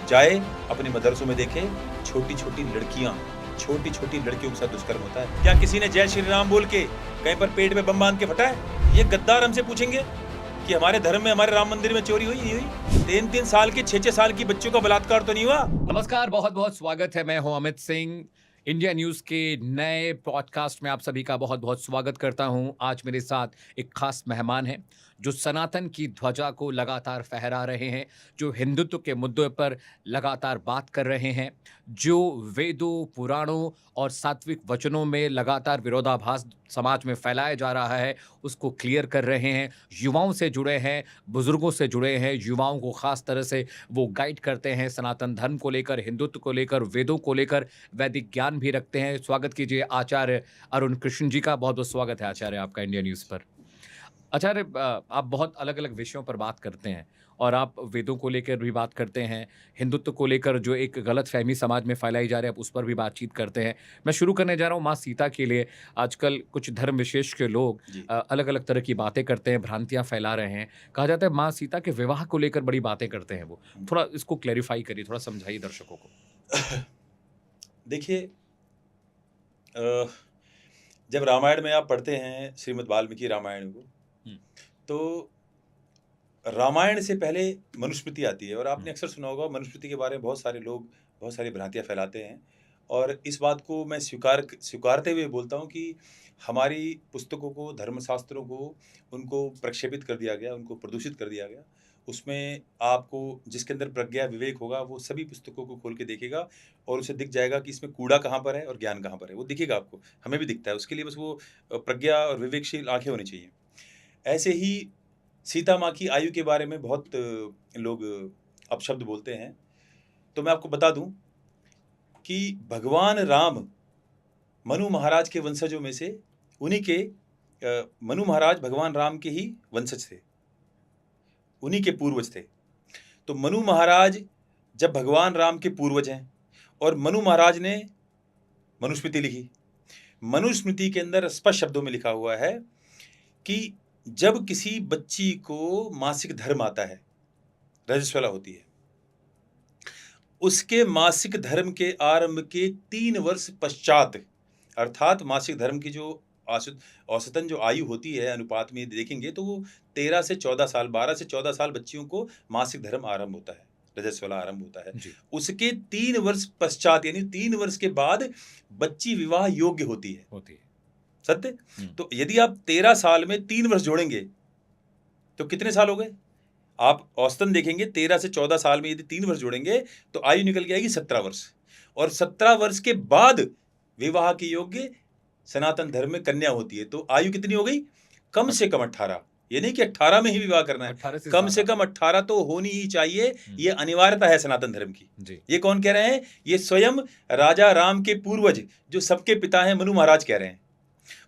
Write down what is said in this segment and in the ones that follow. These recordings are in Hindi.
जाए अपने मदरसों में देखे छोटी छोटी लड़कियों के साथ दुष्कर्म होता है। क्या किसी ने जय श्री राम बोल के कहीं पर पेट में बम बांध के फटा है? ये गद्दार हमसे पूछेंगे कि हमारे धर्म में, हमारे राम मंदिर में चोरी हुई नहीं हुई? 3-3 साल की 6-6 साल की बच्चों का बलात्कार तो नहीं हुआ? नमस्कार, बहुत बहुत स्वागत है। मैं हूं अमित सिंह। इंडिया न्यूज के नए पॉडकास्ट में आप सभी का बहुत बहुत स्वागत करता हूं। आज मेरे साथ एक खास मेहमान हैं जो सनातन की ध्वजा को लगातार फहरा रहे हैं, जो हिंदुत्व के मुद्दों पर लगातार बात कर रहे हैं, जो वेदों, पुराणों और सात्विक वचनों में लगातार विरोधाभास समाज में फैलाया जा रहा है उसको क्लियर कर रहे हैं। युवाओं से जुड़े हैं, बुजुर्गों से जुड़े हैं, युवाओं को खास तरह से वो गाइड करते हैं सनातन धर्म को लेकर, हिंदुत्व को लेकर, वेदों को लेकर, वैदिक ज्ञान भी रखते हैं। स्वागत कीजिए आचार्य अरुण कृष्ण जी का। बहुत बहुत स्वागत है आचार्य आपका इंडिया न्यूज पर। आचार्य, आप बहुत अलग अलग विषयों पर बात करते हैं और आप वेदों को लेकर भी बात करते हैं, हिंदुत्व को लेकर जो एक गलत फहमी समाज में फैलाई जा रही है आप उस पर भी बातचीत करते हैं। मैं शुरू करने जा रहा हूँ माँ सीता के लिए। आजकल कुछ धर्म विशेष के लोग अलग अलग तरह की बातें करते हैं, भ्रांतियां फैला रहे हैं। कहा जाता है माँ सीता के विवाह को लेकर बड़ी बातें करते हैं वो। थोड़ा इसको क्लैरिफाई करिए, थोड़ा समझाइए दर्शकों को। देखिए, जब रामायण में आप पढ़ते हैं श्रीमद् वाल्मीकि रामायण को, तो रामायण से पहले मनुस्मृति आती है। और आपने अक्सर सुना होगा मनुस्मृति के बारे में बहुत सारे लोग बहुत सारी भ्रांतियां फैलाते हैं। और इस बात को मैं स्वीकारते हुए बोलता हूं कि हमारी पुस्तकों को, धर्मशास्त्रों को, उनको प्रक्षेपित कर दिया गया, उनको प्रदूषित कर दिया गया। उसमें आपको जिसके अंदर प्रज्ञा विवेक होगा वो सभी पुस्तकों को खोल के देखेगा और उसे दिख जाएगा कि इसमें कूड़ा कहाँ पर है और ज्ञान कहाँ पर है। वो दिखेगा आपको, हमें भी दिखता है। उसके लिए बस वो प्रज्ञा और विवेकशील आंखें होनी चाहिए। ऐसे ही सीता माँ की आयु के बारे में बहुत लोग अपशब्द बोलते हैं। तो मैं आपको बता दूं कि भगवान राम मनु महाराज के वंशजों में से, उन्हीं के मनु महाराज भगवान राम के ही वंशज थे, उन्हीं के पूर्वज थे। तो मनु महाराज जब भगवान राम के पूर्वज हैं और मनु महाराज ने मनुस्मृति लिखी, मनुस्मृति के अंदर स्पष्ट शब्दों में लिखा हुआ है कि जब किसी बच्ची को मासिक धर्म आता है, रजस्वला होती है, उसके मासिक धर्म के आरंभ के 3 वर्ष पश्चात, अर्थात मासिक धर्म की जो औसतन जो आयु होती है अनुपात में देखेंगे तो वो 13 से 14 साल, 12 से 14 साल बच्चियों को मासिक धर्म आरंभ होता है, रजस्वला आरंभ होता है। उसके 3 वर्ष पश्चात यानी 3 वर्ष के बाद बच्ची विवाह योग्य होती है। सत्य। तो यदि आप 13 साल में 3 वर्ष जोड़ेंगे तो कितने साल हो गए? आप औसतन देखेंगे 13 से 14 साल में यदि 3 वर्ष जोड़ेंगे तो आयु निकल के आएगी 17 वर्ष। और 17 वर्ष के बाद विवाह के योग्य सनातन धर्म में कन्या होती है। तो आयु कितनी हो गई? कम से कम 18। ये नहीं कि 18 में ही विवाह करना है, कम से कम 18 तो होनी ही चाहिए। ये अनिवार्यता है सनातन धर्म की। ये कौन कह रहे हैं? ये स्वयं राजा राम के पूर्वज जो सबके पिता हैं मनु महाराज कह रहे हैं।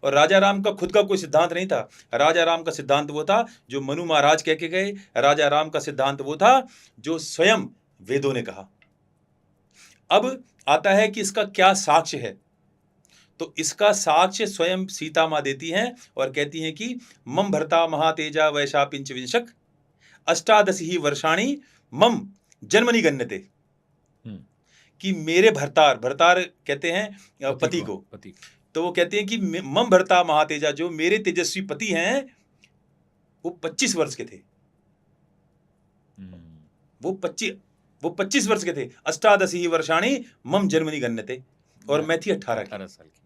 और राजा राम का खुद का कोई सिद्धांत नहीं था। राजा राम का सिद्धांत वो था जो मनु महाराज कह के गए। राजा राम का सिद्धांत वो था जो स्वयं वेदों ने कहा। अब आता है कि इसका क्या साक्ष्य है। तो इसका साक्ष्य स्वयं सीता माँ देती हैं और कहती हैं कि मम भर्ता महातेजा वैशा पिंच विंशक 18 ही वर्षाणी मम जन्मनि गण्यते। कि मेरे भरतार कहते हैं पति को। तो वो कहते हैं कि मम भर्ता महातेजा, जो मेरे तेजस्वी पति हैं वो 25 वर्ष के थे। वो 25 वर्ष के थे। 18 ही वर्षाणी मम जन्मनि गण्यते। और मैं थी 18 साल की।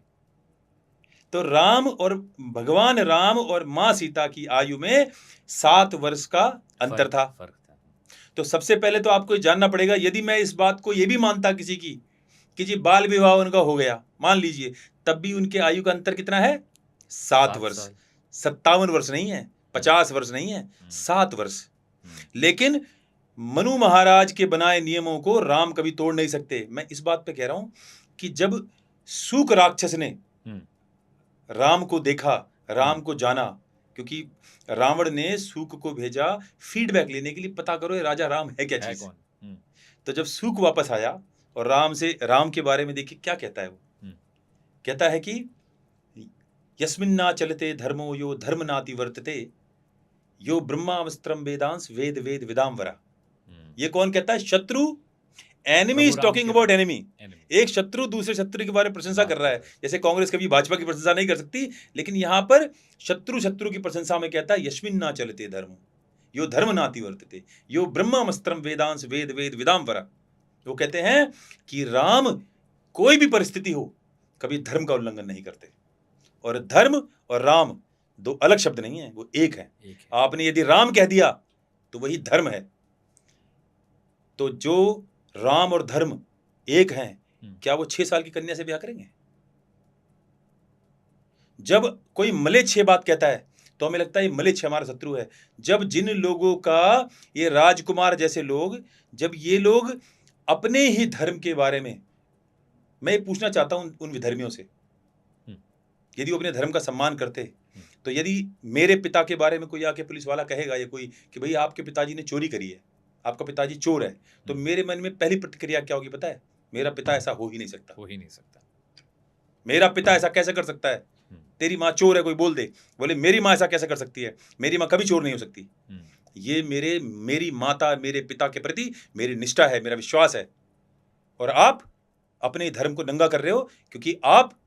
तो राम और भगवान राम और माँ सीता की आयु में 7 वर्ष का अंतर था। तो सबसे पहले तो आपको जानना पड़ेगा, यदि मैं इस बात को ये भी मानता किसी की कि जी बाल विवाह उनका हो गया, मान लीजिए, तब भी उनके आयु का अंतर कितना है? 7 वर्ष। 57 वर्ष नहीं है, 50 वर्ष नहीं है, 7 वर्ष। लेकिन मनु महाराज के बनाए नियमों को राम कभी तोड़ नहीं सकते। मैं इस बात पे कह रहा हूं कि जब सूक राक्षस ने राम को देखा, राम को जाना, क्योंकि रावण ने सूक को भेजा फीडबैक लेने के लिए, पता करो ये राजा राम है क्या चीज। तो जब सूक वापस आया और राम के बारे में देखिए क्या कहता है। वो कहता है कि यस्मिन्ना चलते धर्मो यो धर्म नाति वर्तते यो ब्रह्मावस्त्रम वेदांस वेद वेद विदाम्बरा। ये कौन कहता है? शत्रु enemy is Prabhu Ram talking के अबाउट बारे एनिमी। एनिमी। एक शत्रु दूसरे शत्रु के बारे में प्रशंसा कर बात रहा है, जैसे कांग्रेस कभी भाजपा की प्रशंसा नहीं कर सकती, लेकिन यहाँ पर शत्रु शत्रु की प्रशंसा में कहता है यस्मिन् ना चलते धर्म, यो धर्म नाति वर्तते, यो ब्रह्मास्त्रम वेदांश वेद वेद विदाम्बरा। वो कहते हैं कि राम कोई भी परिस्थिति हो कभी धर्म का उल्लंघन नहीं करते, और धर्म और राम दो अलग शब्द नहीं है, वो एक है। एक है। आपने यदि राम कह दिया तो वही धर्म है। तो जो राम और धर्म एक हैं, क्या वो 6 साल की कन्या से ब्याह करेंगे? जब कोई मलेच्छ ये बात कहता है तो हमें लगता है ये मलेच्छ हमारा शत्रु है। जब जिन लोगों का, ये राजकुमार जैसे लोग, जब ये लोग अपने ही धर्म के बारे में, मैं ये पूछना चाहता हूं उन विधर्मियों से, यदि वो अपने धर्म का सम्मान करते, तो यदि मेरे पिता के बारे में कोई आके पुलिस वाला कहेगा या कोई कि भाई आपके पिताजी ने चोरी करी है, आपका पिताजी चोर है, तो मेरे मन में पहली प्रतिक्रिया क्या होगी पता है? मेरा पिता ऐसा हो ही नहीं सकता, हो ही नहीं सकता। मेरा पिता ऐसा कैसे कर सकता है? तेरी माँ चोर है कोई बोल दे, बोले मेरी माँ ऐसा कैसे कर सकती है? मेरी माँ कभी चोर नहीं हो सकती। ये मेरी माता, मेरे पिता के प्रति मेरी निष्ठा है, मेरा विश्वास है। और आप अपने धर्म को नंगा कर रहे हो, क्योंकि आप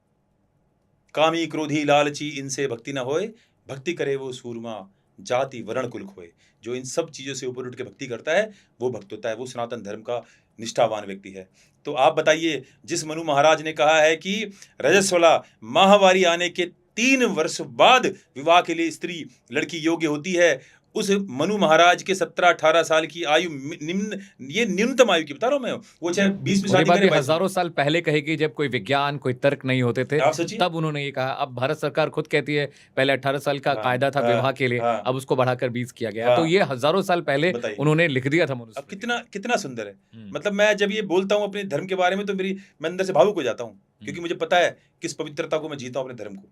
कामी क्रोधी लालची इनसे भक्ति ना होए, भक्ति करे वो सूरमा जाति वर्ण कुल खोए। जो इन सब चीज़ों से ऊपर उठ के भक्ति करता है वो भक्त होता है, वो सनातन धर्म का निष्ठावान व्यक्ति है। तो आप बताइए, जिस मनु महाराज ने कहा है कि रजस्वला माहवारी आने के 3 वर्ष बाद विवाह के लिए स्त्री लड़की योग्य होती है, उस मनु महाराज के 17-18 साल की आयु निम्न, ये न्यूनतम आयु की बता रहा हूं मैं, वो चाहे 20 में शादी करे, 22 हजारों साल पहले कहेगी, जब कोई विज्ञान कोई तर्क नहीं होते थे, तब उन्होंने ये कहा। अब भारत सरकार खुद कहती है पहले 18 साल का कायदा था विवाह के लिए, अब उसको बढ़ाकर 20 किया गया। तो ये हजारों साल पहले उन्होंने लिख दिया था मनुस्मृति। अब कितना सुंदर है। मतलब मैं जब ये बोलता हूँ अपने धर्म के बारे में तो मैं अंदर से भावुक हो जाता हूँ, क्योंकि मुझे पता है किस पवित्रता को मैं जीता हूँ अपने धर्म को।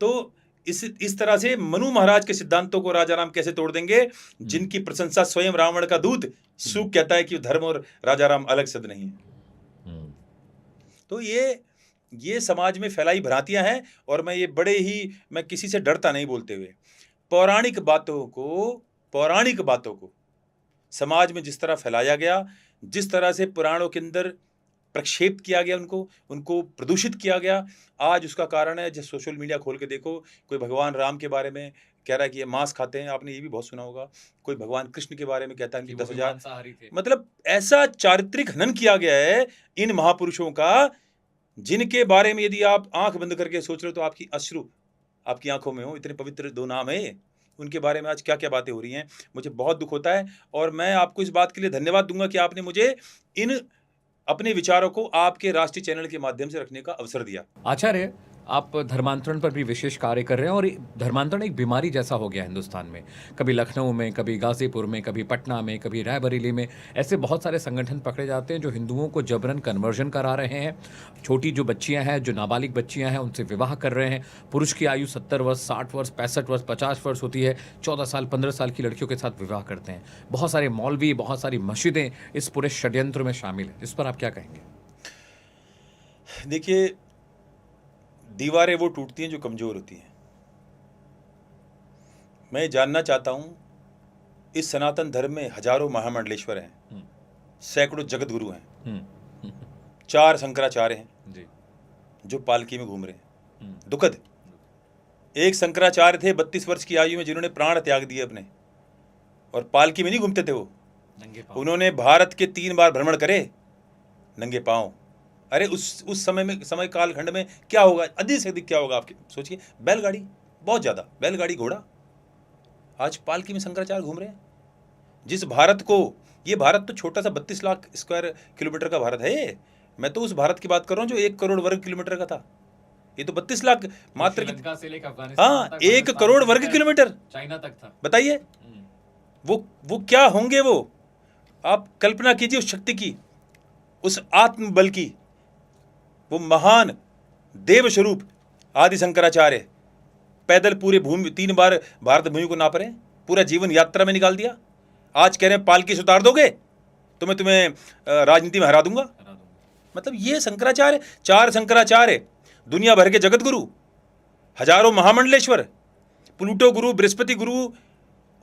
तो इस तरह से मनु महाराज के सिद्धांतों को राजा राम कैसे तोड़ देंगे, जिनकी प्रशंसा स्वयं रावण का दूत सूक कहता है कि धर्म और राजा राम अलग शब्द नहीं है। तो ये समाज में फैलाई भ्रांतियां हैं, और मैं किसी से डरता नहीं बोलते हुए। पौराणिक बातों को समाज में जिस तरह फैलाया गया, जिस तरह से पुराणों के अंदर प्रक्षेप किया गया, उनको प्रदूषित किया गया, आज उसका कारण है, जब सोशल मीडिया खोल के देखो, कोई भगवान राम के बारे में कह रहा है कि ये मांस खाते हैं, आपने ये भी बहुत सुना होगा। कोई भगवान कृष्ण के बारे में कहता है कि 10,000, मतलब ऐसा चारित्रिक हनन किया गया है इन महापुरुषों का, जिनके बारे में यदि आप आंख बंद करके सोच रहे हो तो आपकी अश्रु आपकी आंखों में हो। इतने पवित्र 2 नाम है, उनके बारे में आज क्या क्या बातें हो रही हैं, मुझे बहुत दुख होता है। और मैं आपको इस बात के लिए धन्यवाद दूंगा कि आपने मुझे इन अपने विचारों को आपके राष्ट्रीय चैनल के माध्यम से रखने का अवसर दिया। आचार्य, आप धर्मांतरण पर भी विशेष कार्य कर रहे हैं, और धर्मांतरण एक बीमारी जैसा हो गया हिंदुस्तान में। कभी लखनऊ में, कभी गाजीपुर में, कभी पटना में, कभी रायबरेली में, ऐसे बहुत सारे संगठन पकड़े जाते हैं जो हिंदुओं को जबरन कन्वर्जन करा रहे हैं। छोटी जो बच्चियां हैं, जो नाबालिग बच्चियां हैं, उनसे विवाह कर रहे हैं। पुरुष की आयु 70 वर्ष, 60 वर्ष, 65 वर्ष, 50 वर्ष होती है, 14 साल 15 साल की लड़कियों के साथ विवाह करते हैं। बहुत सारे मौलवी, बहुत सारी मस्जिदें इस पूरे षड्यंत्र में शामिल हैं। इस पर आप क्या कहेंगे? देखिए, दीवारें वो टूटती हैं जो कमजोर होती हैं। मैं जानना चाहता हूं, इस सनातन धर्म में हजारों महामंडलेश्वर हैं, सैकड़ों जगत गुरु हैं, 4 शंकराचार्य हैं जो पालकी में घूम रहे हैं। दुखद, एक शंकराचार्य थे 32 वर्ष की आयु में, जिन्होंने प्राण त्याग दिए अपने, और पालकी में नहीं घूमते थे वो, उन्होंने भारत के 3 बार भ्रमण करे नंगे पांव। अरे उस समय कालखंड में क्या होगा, अधिक से अधिक क्या होगा, आपके सोचिए। बैलगाड़ी, बहुत ज्यादा बैलगाड़ी, घोड़ा। आज पालकी में शंकराचार्य घूम रहे हैं। जिस भारत को, ये भारत तो छोटा सा 32 लाख स्क्वायर किलोमीटर का भारत है। मैं तो उस भारत की बात कर रहा हूँ जो 1 करोड़ वर्ग किलोमीटर का था। ये तो 32 लाख मात्र की, हाँ, 1 करोड़ वर्ग किलोमीटर चाइना तक था। बताइए वो क्या होंगे। वो आप कल्पना कीजिए उस शक्ति की, उस आत्मबल की। वो महान देव स्वरूप आदि शंकराचार्य पैदल पूरे 3 बार भारत भूमि को नाप रहे हैं, पूरा जीवन यात्रा में निकाल दिया। आज कह रहे हैं पालकी से उतार दोगे तो मैं तुम्हें राजनीति में हरा दूंगा। मतलब ये शंकराचार्य, 4 शंकराचार्य, दुनिया भर के जगत गुरु, हजारों महामंडलेश्वर, प्लूटो गुरु, बृहस्पति गुरु,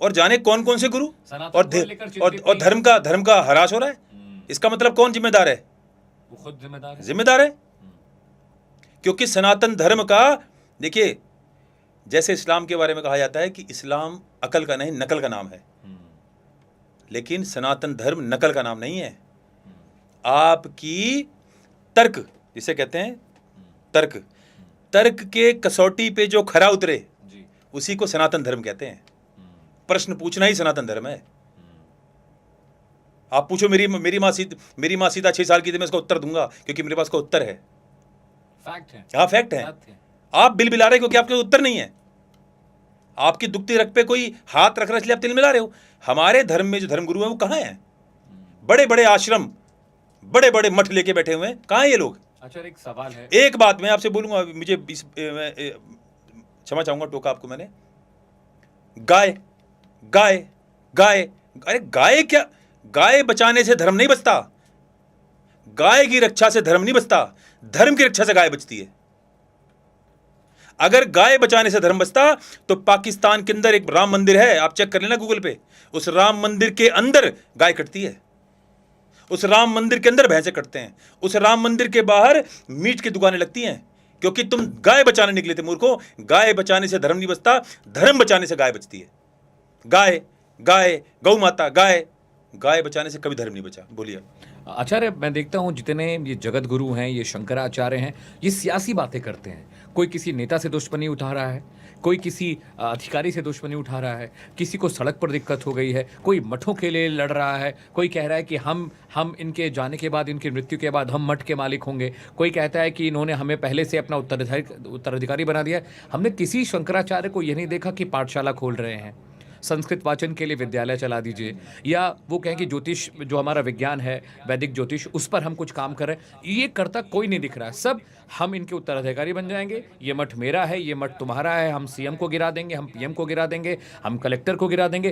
और जाने कौन कौन से गुरु, और धर्म का ह्रास हो रहा है। इसका मतलब कौन जिम्मेदार है? वो खुद जिम्मेदार है। जिम्मेदार है, क्योंकि सनातन धर्म का, देखिए जैसे इस्लाम के बारे में कहा जाता है कि इस्लाम अकल का नहीं नकल का नाम है, लेकिन सनातन धर्म नकल का नाम नहीं है। आपकी तर्क जिसे कहते हैं तर्क, तर्क के कसौटी पे जो खरा उतरे जी। उसी को सनातन धर्म कहते हैं। प्रश्न पूछना ही सनातन धर्म है। आप पूछो मेरी माँ सीधा 6 साल की थी, मैं इसका उत्तर दूंगा क्योंकि मेरे पास का उत्तर है। फैक्ट है। हाँ फैक्ट है। बात है। आप बिल मिला रहे हो क्योंकि आपके उत्तर नहीं है। आपकी दुखती रख पे कोई हाथ रख रहा है इसलिए आप तिल मिला रहे हो। हमारे धर्म में जो धर्मगुरु हैं वो कहाँ हैं? बड़े बड़े आश्रम, बड़े बड़े मठ लेके बैठे हुए हैं, कहाँ हैं ये लोग? अच्छा, एक सवाल है। एक बात मैं आपसे बोलूंगा, मुझे क्षमा चाहूंगा टोका आपको मैंने। गाय गाय गाय, अरे गाय क्या? गाय बचाने से धर्म नहीं बचता। गाय की रक्षा से धर्म नहीं बचता, धर्म की रक्षा से गाय बचती है। अगर गाय बचाने से धर्म बचता तो पाकिस्तान के अंदर एक राम मंदिर है, आप चेक कर लेना गूगल पे, उस राम मंदिर के अंदर गाय कटती है, उस राम मंदिर के अंदर भैंसे कटते हैं, उस राम मंदिर के बाहर मीट की दुकानें लगती हैं, क्योंकि तुम गाय बचाने निकले थे मूर्खों। गाय बचाने से धर्म नहीं बचता, धर्म बचाने से गाय बचती है। गाय गाय गौ माता गाय, गाय बचाने से कभी धर्म नहीं बचा। बोलिए। आचार्य, मैं देखता हूँ जितने ये जगत गुरु हैं, ये शंकराचार्य हैं, ये सियासी बातें करते हैं। कोई किसी नेता से दुश्मनी उठा रहा है, कोई किसी अधिकारी से दुश्मनी उठा रहा है, किसी को सड़क पर दिक्कत हो गई है, कोई मठों के लिए लड़ रहा है, कोई कह रहा है कि हम इनके जाने के बाद, इनकी मृत्यु के बाद हम मठ के मालिक होंगे, कोई कहता है कि इन्होंने हमें पहले से अपना उत्तराधिकारी बना दिया है। हमने किसी शंकराचार्य को यह नहीं देखा कि पाठशाला खोल रहे हैं, संस्कृत वाचन के लिए विद्यालय चला दीजिए, या वो कहें कि ज्योतिष जो हमारा विज्ञान है, वैदिक ज्योतिष, उस पर हम कुछ काम करें। ये करता कोई नहीं दिख रहा है। सब हम इनके उत्तराधिकारी बन जाएंगे, ये मठ मेरा है, ये मठ तुम्हारा है, हम सीएम को गिरा देंगे, हम पीएम को गिरा देंगे, हम कलेक्टर को गिरा देंगे।